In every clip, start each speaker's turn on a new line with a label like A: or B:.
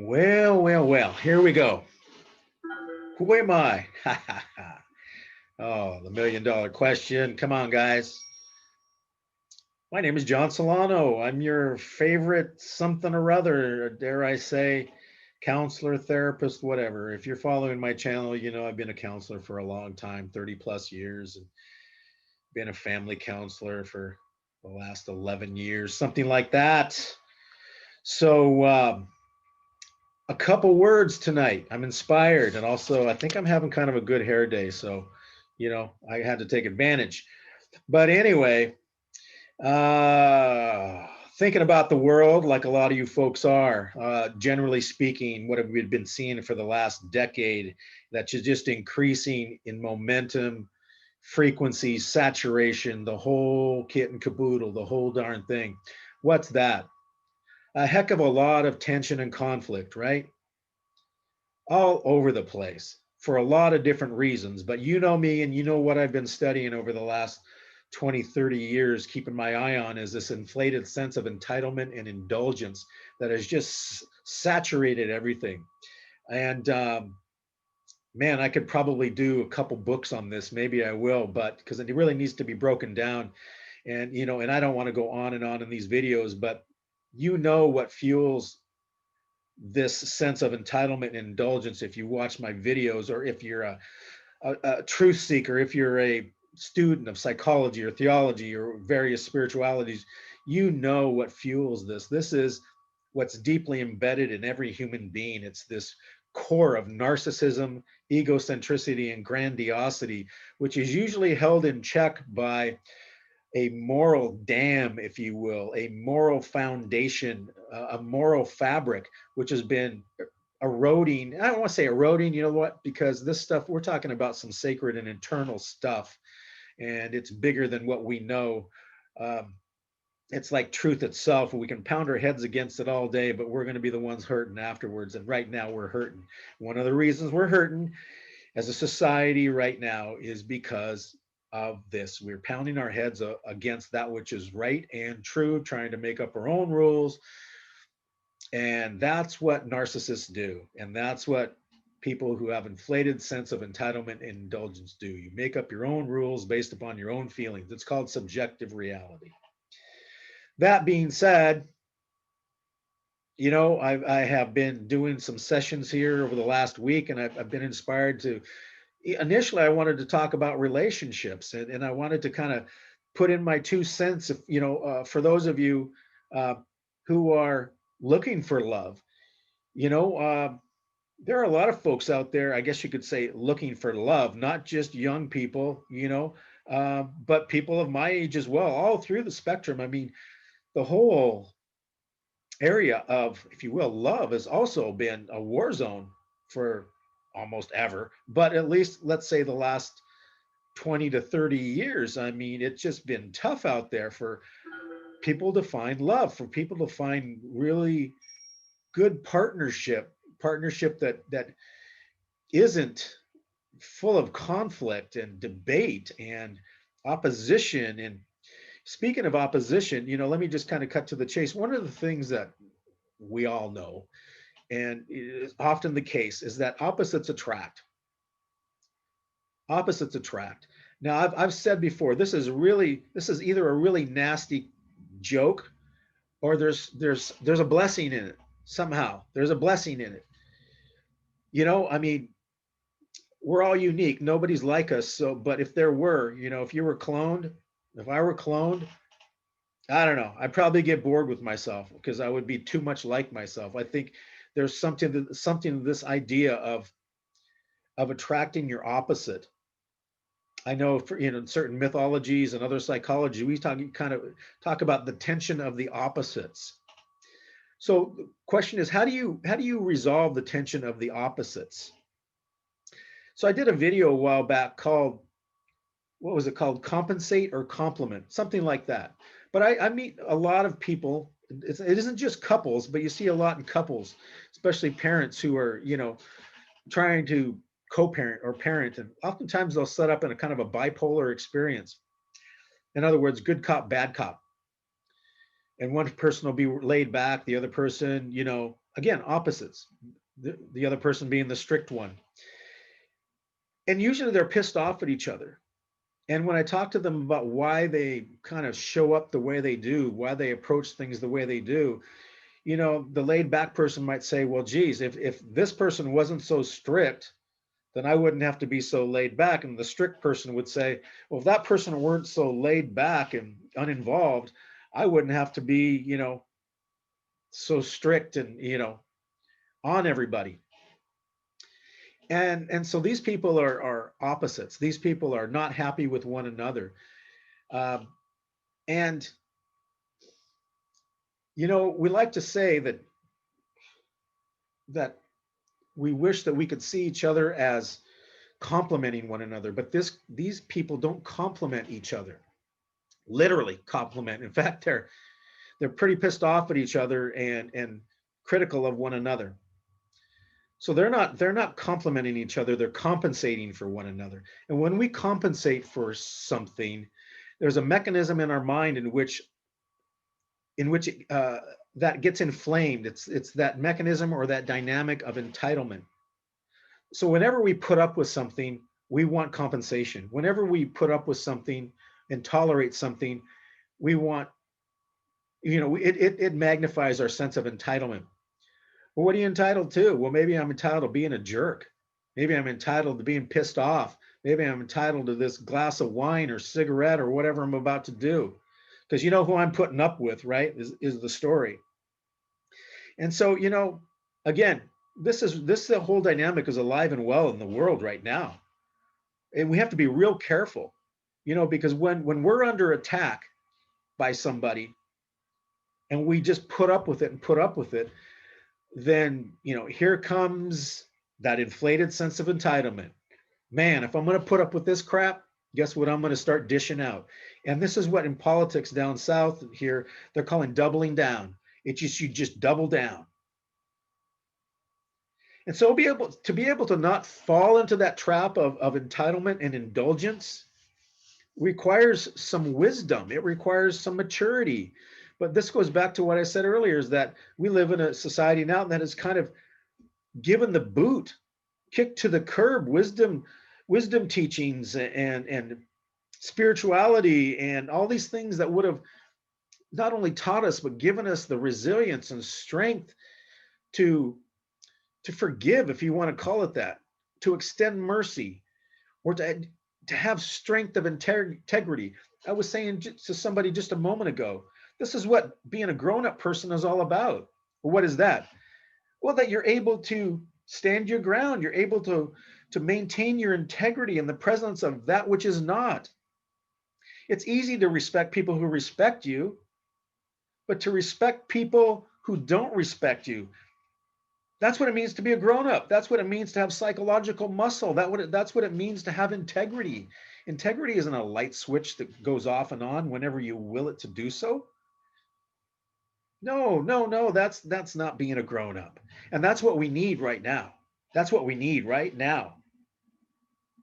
A: Well, here we go. Who am I? Oh, the $1 million question. Come on, guys. My name is John Solano. I'm your favorite something or other, or dare I say, counselor, therapist, whatever. If you're following my channel, you know I've been a counselor for a long time, 30 plus years, and been a family counselor for the last 11 years, something like that. So, a couple words tonight. I'm inspired, and also I think I'm having kind of a good hair day, so I had to take advantage. But anyway, uh, thinking about the world like a lot of you folks are. Generally speaking, what have we been seeing for the last decade? That's just increasing in momentum, frequency, saturation, the whole kit and caboodle, the whole darn thing. What's that? A heck of a lot of tension and conflict, right? All over the place for a lot of different reasons. But you know me, and you know what I've been studying over the last 20, 30 years, keeping my eye on is this inflated sense of entitlement and indulgence that has just saturated everything. And man, I could probably do a couple books on this. Maybe I will, but because it really needs to be broken down. And, and I don't want to go on and on in these videos, but what fuels this sense of entitlement and indulgence if you watch my videos, or if you're a truth seeker, if you're a student of psychology or theology or various spiritualities. What fuels this. This is what's deeply embedded in every human being. It's this core of narcissism, egocentricity, and grandiosity, which is usually held in check by a moral dam, if you will, a moral foundation, a moral fabric, which has been eroding. I don't want to say eroding, you know what? Because this stuff, we're talking about some sacred and internal stuff, and it's bigger than what we know. Um, it's like truth itself. We can pound our heads against it all day, but we're going to be the ones hurting afterwards. And right now, we're hurting. One of the reasons we're hurting as a society right now is because of this. We're pounding our heads against that which is right and true, trying to make up our own rules. And that's what narcissists do. And that's what people who have inflated sense of entitlement and indulgence do. You make up your own rules based upon your own feelings. It's called subjective reality. That being said, I have been doing some sessions here over the last week, and I've been inspired to. Initially, I wanted to talk about relationships, and I wanted to kind of put in my 2 cents. If for those of you uh, who are looking for love, you know, uh, there are a lot of folks out there, I guess you could say, looking for love, not just young people, but people of my age as well, all through the spectrum. I mean, the whole area of, if you will, love has also been a war zone for almost ever, but at least let's say the last 20 to 30 years. I mean, it's just been tough out there for people to find love, for people to find really good partnership that isn't full of conflict and debate and opposition. And speaking of opposition, let me just kind of cut to the chase. One of the things that we all know, and it is often the case, is that opposites attract. Opposites attract. Now, I've said before, this is either a really nasty joke, or there's a blessing in it. Somehow there's a blessing in it. I mean, we're all unique. Nobody's like us. So, but if there were, if you were cloned, if I were cloned, I don't know. I'd probably get bored with myself because I would be too much like myself. I think there's something this idea of attracting your opposite. I know for certain mythologies and other psychology, we talk about the tension of the opposites. So the question is, how do you resolve the tension of the opposites? So I did a video a while back called, what was it called? Compensate or complement, something like that. But I meet a lot of people. It isn't just couples, but you see a lot in couples, especially parents who are, trying to co-parent or parent. And oftentimes they'll set up in a kind of a bipolar experience. In other words, good cop, bad cop. And one person will be laid back. The other person, Again, opposites. The other person being the strict one. And usually they're pissed off at each other. And when I talk to them about why they kind of show up the way they do, why they approach things the way they do, the laid back person might say, well, geez, if this person wasn't so strict, then I wouldn't have to be so laid back. And the strict person would say, well, if that person weren't so laid back and uninvolved, I wouldn't have to be, so strict and, on everybody. And so these people are opposites. These people are not happy with one another. Um, and, we like to say that we wish that we could see each other as complementing one another, but these people don't complement each other. Literally complement. In fact, they're pretty pissed off at each other and critical of one another. So they're not complimenting each other, they're compensating for one another. And when we compensate for something, there's a mechanism in our mind in which that gets inflamed. It's that mechanism or that dynamic of entitlement. So whenever we put up with something, we want compensation. Whenever we put up with something and tolerate something, we want, it magnifies our sense of entitlement. Well, what are you entitled to? Well, maybe I'm entitled to being a jerk. Maybe I'm entitled to being pissed off. Maybe I'm entitled to this glass of wine or cigarette or whatever I'm about to do. Because you know who I'm putting up with, right? Is the story. And so, again, this the whole dynamic is alive and well in the world right now. And we have to be real careful, because when we're under attack by somebody and we just put up with it and put up with it, then here comes that inflated sense of entitlement. Man, if I'm going to put up with this crap, guess what I'm going to start dishing out? And this is what in politics down south here they're calling doubling down. It's just you just double down. And so be able to not fall into that trap of entitlement and indulgence requires some wisdom. It requires some maturity. But this goes back to what I said earlier, is that we live in a society now that is kind of given the boot, kicked to the curb, wisdom teachings and spirituality and all these things that would have not only taught us but given us the resilience and strength to forgive, if you want to call it that, to extend mercy, or to have strength of integrity. I was saying to somebody just a moment ago, this is what being a grown-up person is all about. Well, what is that? Well, that you're able to stand your ground. You're able to maintain your integrity in the presence of that which is not. It's easy to respect people who respect you, but to respect people who don't respect you, that's what it means to be a grown-up. That's what it means to have psychological muscle. That's what it means to have integrity. Integrity isn't a light switch that goes off and on whenever you will it to do so. No, no, no, that's not being a grown-up. And that's what we need right now. That's what we need right now.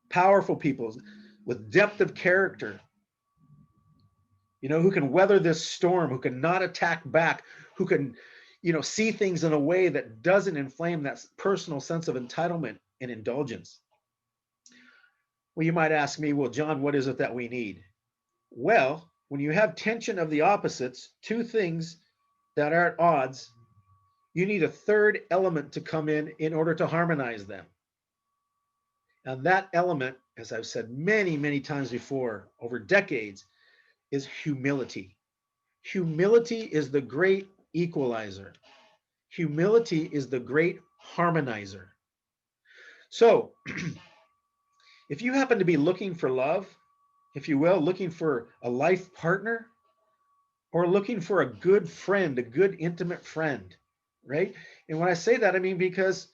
A: Powerful people with depth of character, who can weather this storm, who can not attack back, who can, see things in a way that doesn't inflame that personal sense of entitlement and indulgence. Well, you might ask me, well, John, what is it that we need? Well, when you have tension of the opposites, two things that are at odds, you need a third element to come in order to harmonize them. And that element, as I've said many, many times before, over decades, is humility. Humility is the great equalizer. Humility is the great harmonizer. So, if you happen to be looking for love, if you will, looking for a life partner, or looking for a good friend, a good intimate friend, right? And when I say that, I mean because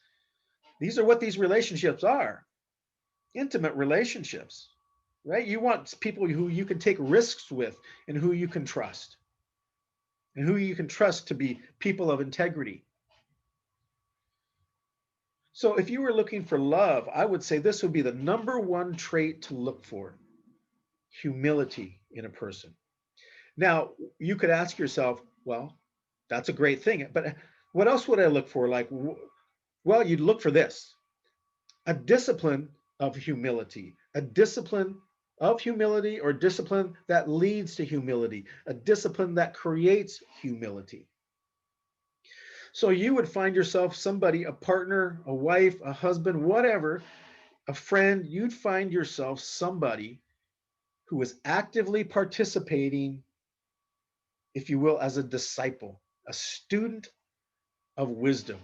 A: these are what these relationships are, intimate relationships, right? You want people who you can take risks with and who you can trust, and who you can trust to be people of integrity. So if you were looking for love, I would say this would be the number one trait to look for: humility in a person. Now, you could ask yourself, well, that's a great thing, but What else would I look for? Like, well, you'd look for this: a discipline of humility, a discipline of humility, or discipline that leads to humility, a discipline that creates humility. So you would find yourself somebody, a partner, a wife, a husband, whatever, a friend, you'd find yourself somebody who is actively participating, if you will, as a disciple, a student of wisdom.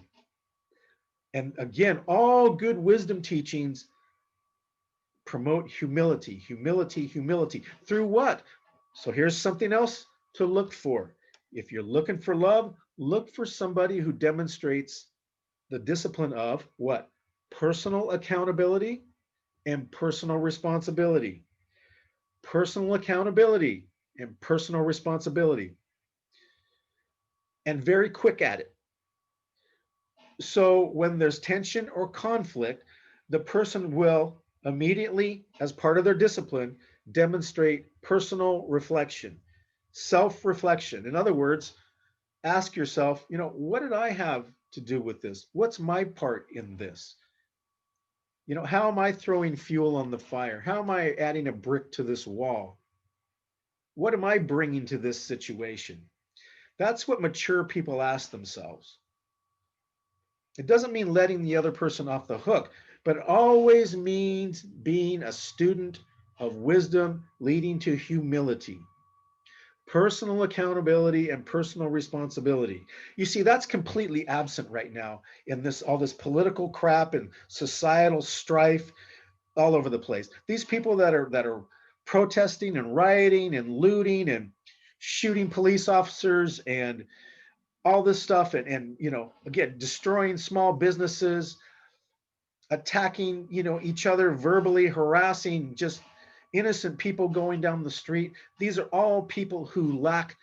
A: And again, all good wisdom teachings promote humility, humility, humility. Through what? So here's something else to look for. If you're looking for love, look for somebody who demonstrates the discipline of what? Personal accountability and personal responsibility. Personal accountability and personal responsibility. And very quick at it. So when there's tension or conflict, the person will immediately, as part of their discipline, demonstrate personal reflection, self reflection. In other words, ask yourself, what did I have to do with this? What's my part in this? How am I throwing fuel on the fire? How am I adding a brick to this wall? What am I bringing to this situation? That's what mature people ask themselves. It doesn't mean letting the other person off the hook, but it always means being a student of wisdom leading to humility, personal accountability, and personal responsibility. You see, that's completely absent right now in this all this political crap and societal strife all over the place. These people that are protesting and rioting and looting and shooting police officers and all this stuff, and again, destroying small businesses, attacking each other, verbally harassing just innocent people going down the street. These are all people who lack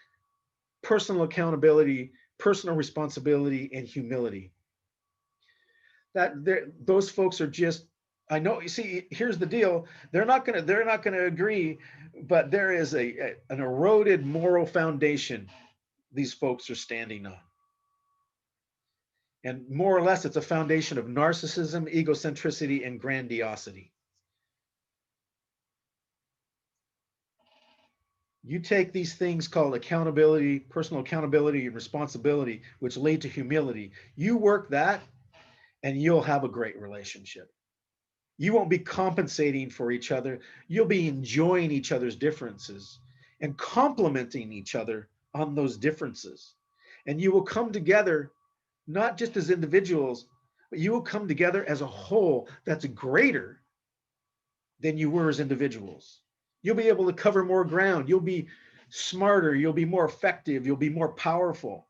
A: personal accountability, personal responsibility, and humility. Those folks are just, I know, you see, here's the deal. They're not gonna agree, but there is an eroded moral foundation these folks are standing on. And more or less, it's a foundation of narcissism, egocentricity, and grandiosity. You take these things called accountability, personal accountability, and responsibility, which lead to humility. You work that, and you'll have a great relationship. You won't be compensating for each other. You'll be enjoying each other's differences and complimenting each other on those differences. And you will come together not just as individuals, but you will come together as a whole that's greater than you were as individuals. You'll be able to cover more ground. You'll be smarter. You'll be more effective. You'll be more powerful.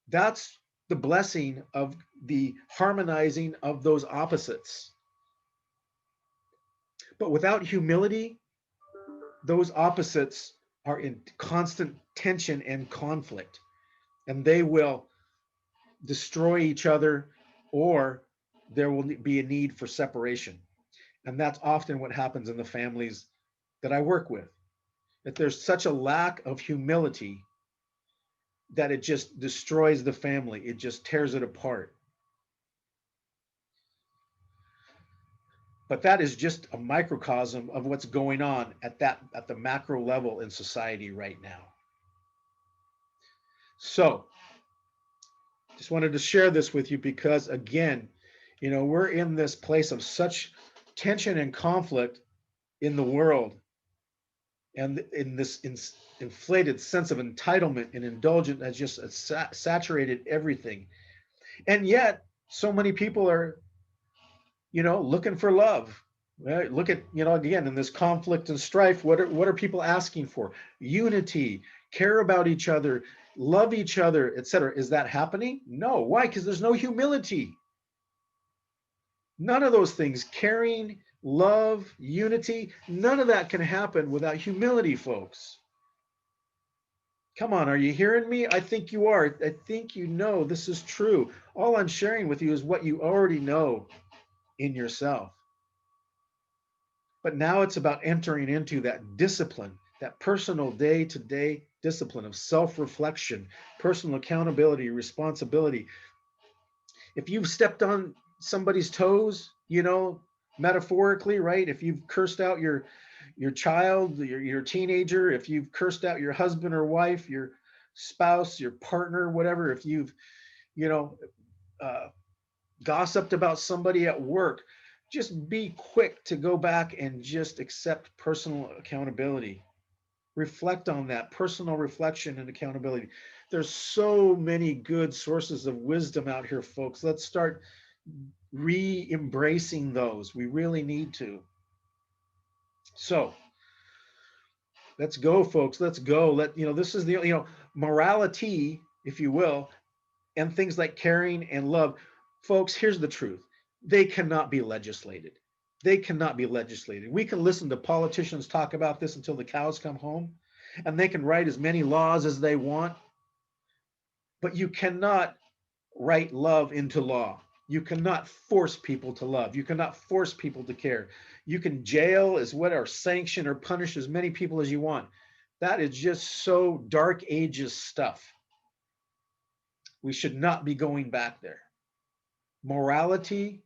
A: That's the blessing of the harmonizing of those opposites. But without humility, those opposites are in constant tension and conflict, and they will destroy each other, or there will be a need for separation. And that's often what happens in the families that I work with. That there's such a lack of humility that it just destroys the family, it just tears it apart. But that is just a microcosm of what's going on at the macro level in society right now. So just wanted to share this with you because, again, we're in this place of such tension and conflict in the world, and in this inflated sense of entitlement and indulgence has just saturated everything. And yet so many people are looking for love. Right? Look at, again, in this conflict and strife, what are people asking for? Unity, care about each other, love each other, etc. Is that happening? No. Why? Because there's no humility. None of those things, caring, love, unity, none of that can happen without humility, folks. Come on, are you hearing me? I think you are. I think you know this is true. All I'm sharing with you is what you already know in yourself. But now it's about entering into that discipline, that personal day-to-day discipline of self-reflection, personal accountability, responsibility. If you've stepped on somebody's toes, metaphorically, right? If you've cursed out your child, your teenager, if you've cursed out your husband or wife, your spouse, your partner, whatever, if you've, you know, uh, gossiped about somebody at work, just be quick to go back and just accept personal accountability. Reflect on that personal reflection and accountability. There's so many good sources of wisdom out here, folks. Let's start re-embracing those. We really need to. So let's go, folks. Let's go. This is morality, if you will, and things like caring and love. Folks, here's the truth. They cannot be legislated. They cannot be legislated. We can listen to politicians talk about this until the cows come home, and they can write as many laws as they want, but you cannot write love into law. You cannot force people to love. You cannot force people to care. You can jail as what or sanction or punish as many people as you want. That is just so dark ages stuff. We should not be going back there. Morality,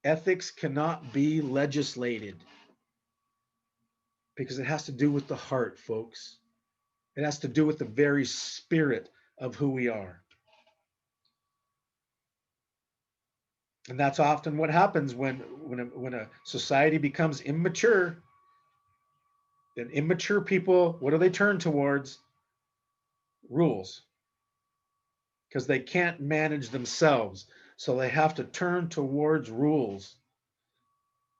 A: ethics cannot be legislated because it has to do with the heart, folks. It has to do with the very spirit of who we are. And that's often what happens when a society becomes immature. Then immature people, what do they turn towards? Rules, because they can't manage themselves. So they have to turn towards rules.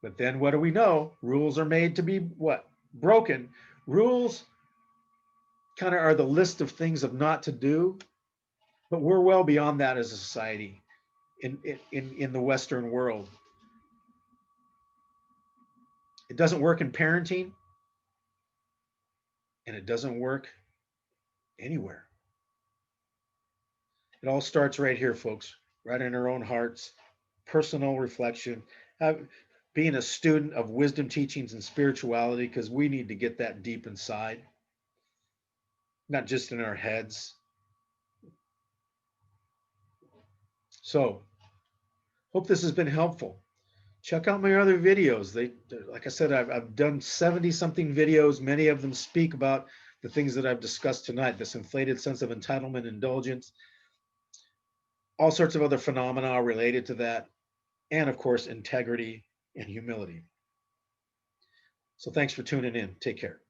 A: But then what do we know? Rules are made to be what? Broken. Rules kind of are the list of things of not to do, but we're well beyond that as a society in the Western world. It doesn't work in parenting, and it doesn't work anywhere. It all starts right here, folks, right in our own hearts, personal reflection, being a student of wisdom teachings and spirituality, because we need to get that deep inside, not just in our heads. So, hope this has been helpful. Check out my other videos. Like I said, I've done 70 something videos. Many of them speak about the things that I've discussed tonight, this inflated sense of entitlement, indulgence, all sorts of other phenomena related to that, and of course, integrity and humility. So thanks for tuning in. Take care.